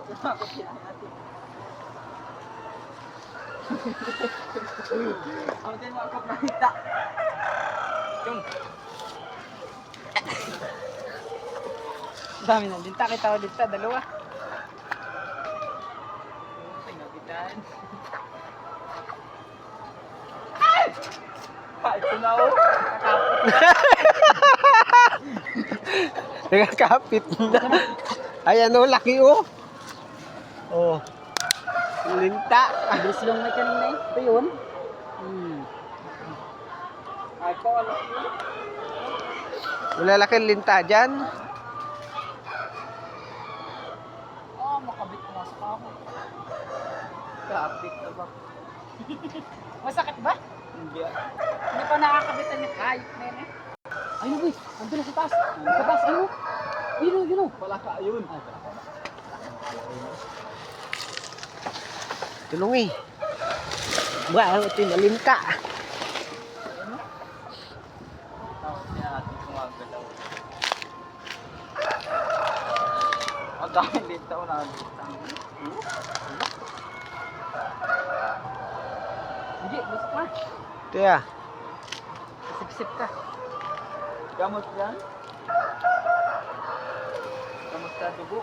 Tumakot sila natin. Ako din mga kaplanita. Yung. Dami na linta. Kita ko linta. Dalawa. Pinabitan. Ay! Ito na o. Nakakapit na. Ayan o, laki o. Oh. Linta. Bilis lang may kanina eh. Ito yun. Ay po, alam yun. Malalaki linta dyan. Makabit na sa kamo. Kapit na ba? Masakit ba? Hindi. Hindi pa nakakabitan yung hayop na yun eh. Ayun boy, andun na sa taas. Sa taas, ayun. Yun o. Wala ka, ayun. Tulungi. Ba, ito yung linta. Tawag niya natin kumagalaw. Ang daming linta o nakabitang. Hindi, basta ka. Ito ya. Sip-sip ka. Gamot yan? Gamot sa dugo.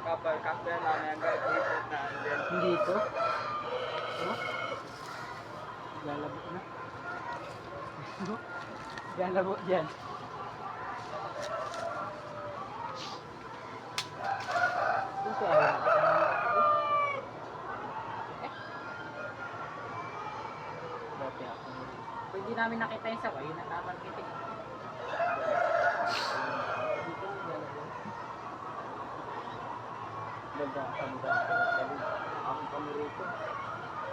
Kapal namin ang gagawin na andyan. Hindi ito? Ano? Lalabo na. Lalabo dyan. Ito ay pwede namin nakita yung sawa, yun ang nabangitin. Ganda ang kamura. Ako kami rito.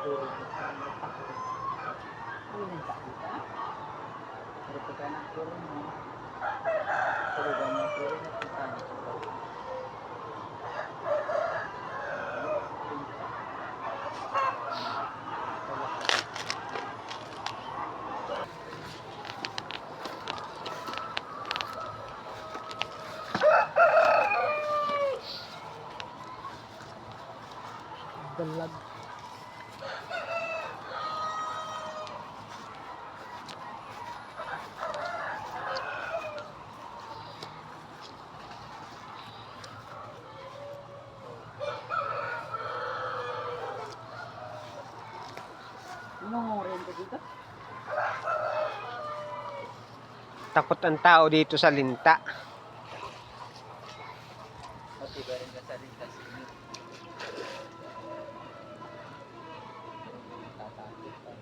Puro na sa nagtakot. Ano yung takot ha? Rito ka na puro mo. Puro ka na puro na kita. Dalag. Anong rento dito? Takot ang tao dito sa linta. Pati ba rin ka sa rin kasi tatakot pa.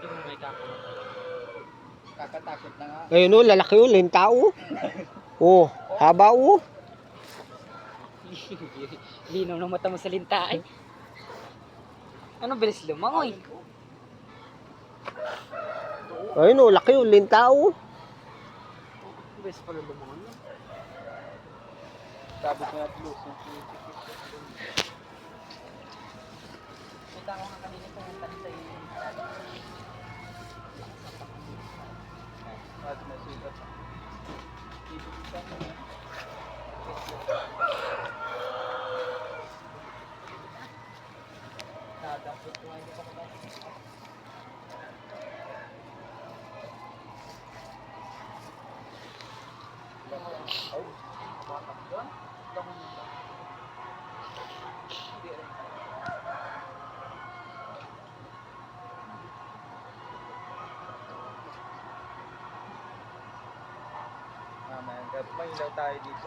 Yung may kakatakot na nga. Ayun o, lalaki o, linta o. Oh, haba o. Linaw ng mata mo sa linta ay. Ano bilis lumangoy? Ayun o, laki o, linta o. Bilis pala lumangoy. Sabi ko at loose. Kita ko nga kanina pumunta sa iyo. At nasulat. Ibig ka nadapot ko hindi pa ko oh, batak doon. Hindi rin. Mamaya, may ilaw tayo dito.